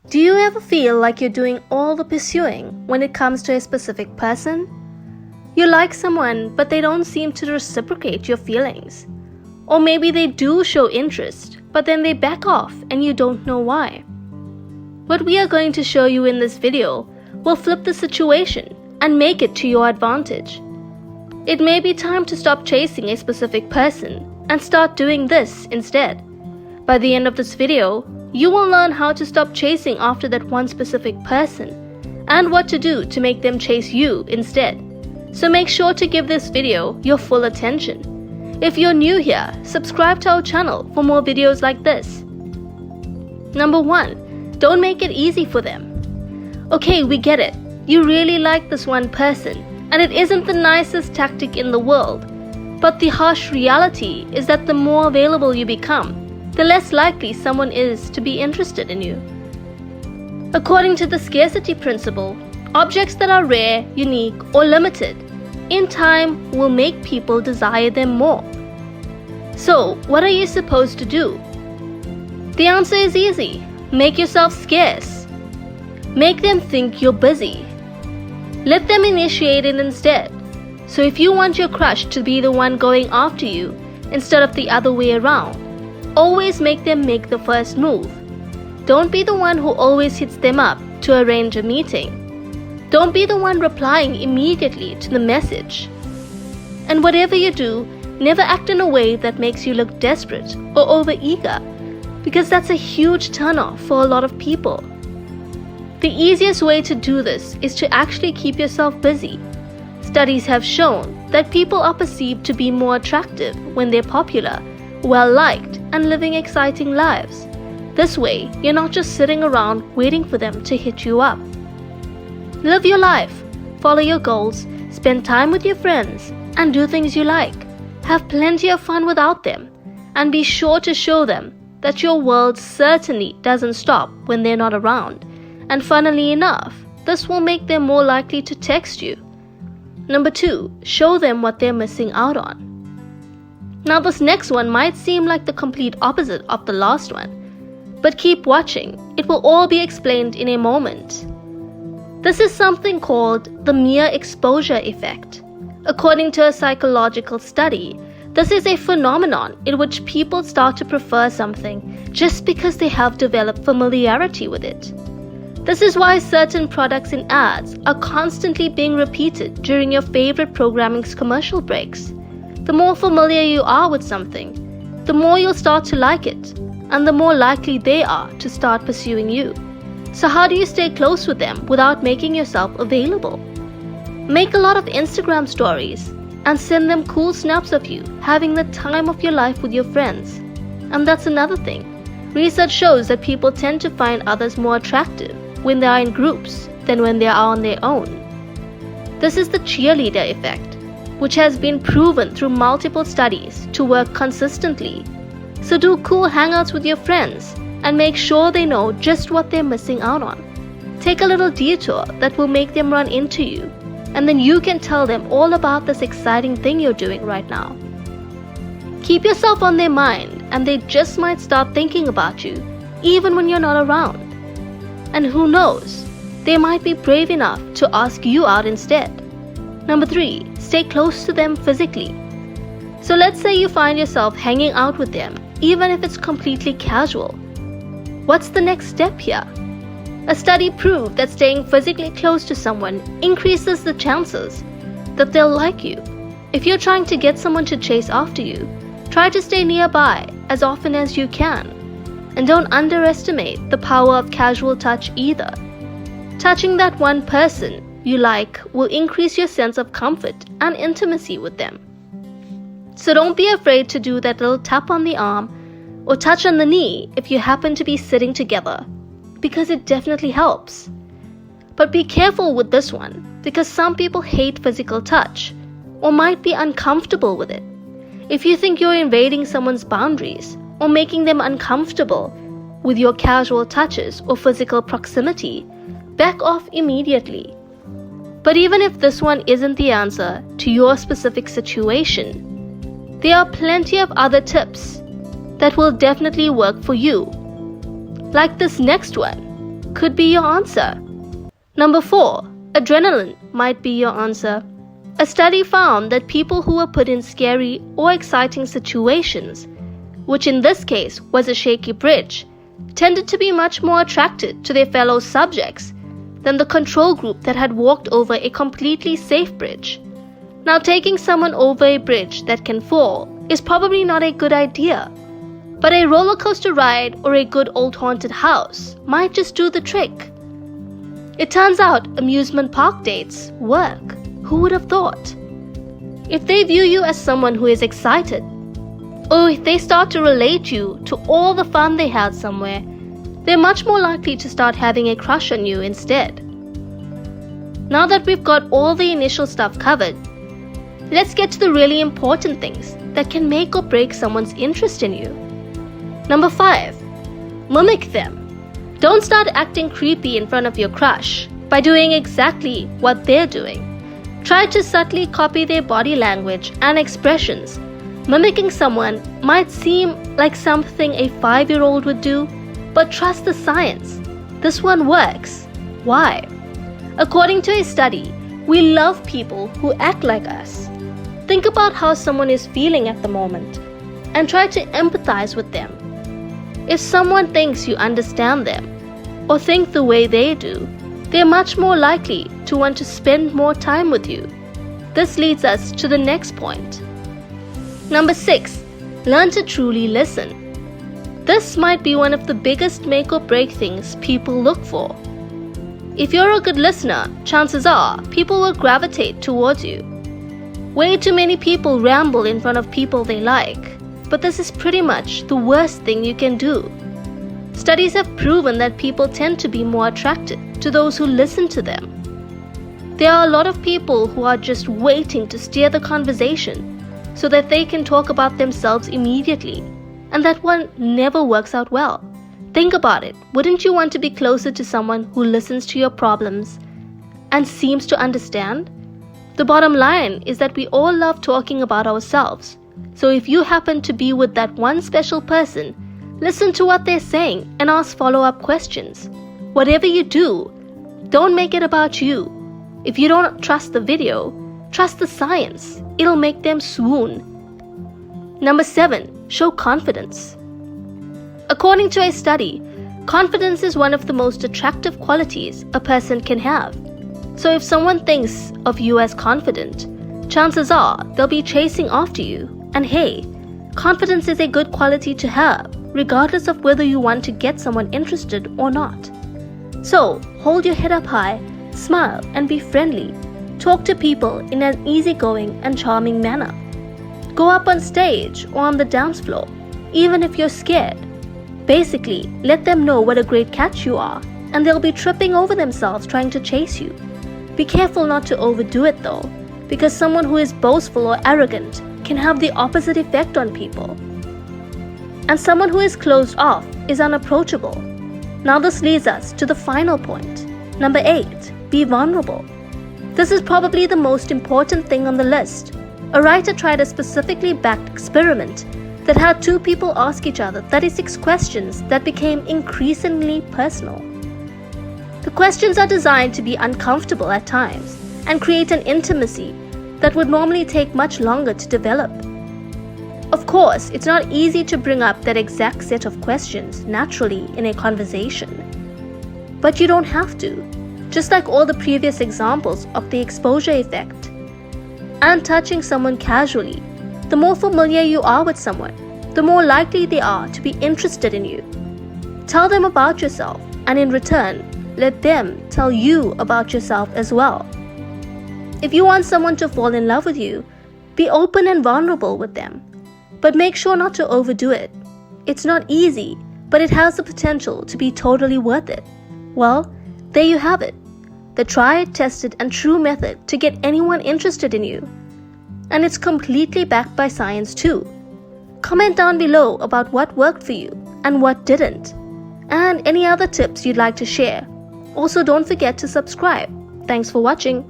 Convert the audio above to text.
Do you ever feel like you're doing all the pursuing when it comes to a specific person? You like someone, but they don't seem to reciprocate your feelings. Or maybe they do show interest, but then they back off and you don't know why. What we are going to show you in this video will flip the situation and make it to your advantage. It may be time to stop chasing a specific person and start doing this instead. By the end of this video, you will learn how to stop chasing after that one specific person and what to do to make them chase you instead. So make sure to give this video your full attention. If you're new here, subscribe to our channel for more videos like this. Number 1. Don't make it easy for them. Okay, we get it. You really like this one person, and it isn't the nicest tactic in the world. But the harsh reality is that the more available you become, the less likely someone is to be interested in you. According to the scarcity principle, objects that are rare, unique, or limited, in time will make people desire them more. So, what are you supposed to do? The answer is easy. Make yourself scarce. Make them think you're busy. Let them initiate it instead. So if you want your crush to be the one going after you instead of the other way around, always make them make the first move. Don't be the one who always hits them up to arrange a meeting. Don't be the one replying immediately to the message. And whatever you do, never act in a way that makes you look desperate or overeager, because that's a huge turnoff for a lot of people. The easiest way to do this is to actually keep yourself busy. Studies have shown that people are perceived to be more attractive when they're popular, well-liked, and living exciting lives. This way, you're not just sitting around waiting for them to hit you up. Live your life, follow your goals, spend time with your friends, and do things you like. Have plenty of fun without them, and be sure to show them that your world certainly doesn't stop when they're not around. And funnily enough, this will make them more likely to text you. Number 2, show them what they're missing out on. Now this next one might seem like the complete opposite of the last one, but keep watching, it will all be explained in a moment. This is something called the mere exposure effect. According to a psychological study, this is a phenomenon in which people start to prefer something just because they have developed familiarity with it. This is why certain products in ads are constantly being repeated during your favorite programming's commercial breaks. The more familiar you are with something, the more you'll start to like it, and the more likely they are to start pursuing you. So how do you stay close with them without making yourself available? Make a lot of Instagram stories and send them cool snaps of you having the time of your life with your friends. And that's another thing. Research shows that people tend to find others more attractive when they are in groups than when they are on their own. This is the cheerleader effect, which has been proven through multiple studies to work consistently. So do cool hangouts with your friends and make sure they know just what they're missing out on. Take a little detour that will make them run into you, and then you can tell them all about this exciting thing you're doing right now. Keep yourself on their mind, and they just might start thinking about you even when you're not around. And who knows, they might be brave enough to ask you out instead. Number 3, stay close to them physically. So let's say you find yourself hanging out with them, even if it's completely casual. What's the next step here? A study proved that staying physically close to someone increases the chances that they'll like you. If you're trying to get someone to chase after you, try to stay nearby as often as you can. And don't underestimate the power of casual touch either. Touching that one person you like will increase your sense of comfort and intimacy with them. So don't be afraid to do that little tap on the arm or touch on the knee if you happen to be sitting together, because it definitely helps. But be careful with this one, because some people hate physical touch or might be uncomfortable with it. If you think you're invading someone's boundaries or making them uncomfortable with your casual touches or physical proximity, back off immediately. But even if this one isn't the answer to your specific situation, there are plenty of other tips that will definitely work for you. Like this next one. could be your answer. Number 4. Adrenaline might be your answer. A study found that people who were put in scary or exciting situations, which in this case was a shaky bridge, tended to be much more attracted to their fellow subjects than the control group that had walked over a completely safe bridge. Now, taking someone over a bridge that can fall is probably not a good idea, but a roller coaster ride or a good old haunted house might just do the trick. It turns out amusement park dates work. Who would have thought? If they view you as someone who is excited, or if they start to relate you to all the fun they had somewhere, they're much more likely to start having a crush on you instead. Now that we've got all the initial stuff covered, let's get to the really important things that can make or break someone's interest in you. Number 5. Mimic them. Don't start acting creepy in front of your crush by doing exactly what they're doing. Try to subtly copy their body language and expressions. Mimicking someone might seem like something a 5-year-old would do, but trust the science. This one works. Why? According to a study, we love people who act like us. Think about how someone is feeling at the moment and try to empathize with them. If someone thinks you understand them or think the way they do, they're much more likely to want to spend more time with you. This leads us to the next point. Number 6. Learn to truly listen. This might be one of the biggest make or break things people look for. If you're a good listener, chances are people will gravitate towards you. Way too many people ramble in front of people they like, but this is pretty much the worst thing you can do. Studies have proven that people tend to be more attracted to those who listen to them. There are a lot of people who are just waiting to steer the conversation so that they can talk about themselves immediately, and that one never works out well. Think about it. Wouldn't you want to be closer to someone who listens to your problems and seems to understand? The bottom line is that we all love talking about ourselves. So if you happen to be with that one special person, listen to what they're saying and ask follow-up questions. Whatever you do, don't make it about you. If you don't trust the video, trust the science. It'll make them swoon. Number 7. Show confidence. According to a study, confidence is one of the most attractive qualities a person can have. So if someone thinks of you as confident, chances are they'll be chasing after you. And hey, confidence is a good quality to have, regardless of whether you want to get someone interested or not. So, hold your head up high, smile and be friendly. Talk to people in an easygoing and charming manner. Go up on stage or on the dance floor, even if you're scared. Basically, let them know what a great catch you are, and they'll be tripping over themselves trying to chase you. Be careful not to overdo it though, because someone who is boastful or arrogant can have the opposite effect on people. And someone who is closed off is unapproachable. Now this leads us to the final point. Number 8. Be vulnerable. This is probably the most important thing on the list. A writer tried a specifically backed experiment that had 2 people ask each other 36 questions that became increasingly personal. The questions are designed to be uncomfortable at times and create an intimacy that would normally take much longer to develop. Of course, it's not easy to bring up that exact set of questions naturally in a conversation. But you don't have to, just like all the previous examples of the exposure effect. And touching someone casually, the more familiar you are with someone, the more likely they are to be interested in you. Tell them about yourself, and in return, let them tell you about yourself as well. If you want someone to fall in love with you, be open and vulnerable with them. But make sure not to overdo it. It's not easy, but it has the potential to be totally worth it. Well, there you have it. The tried, tested, and true method to get anyone interested in you. And it's completely backed by science too. Comment down below about what worked for you and what didn't, and any other tips you'd like to share. Also, don't forget to subscribe. Thanks for watching.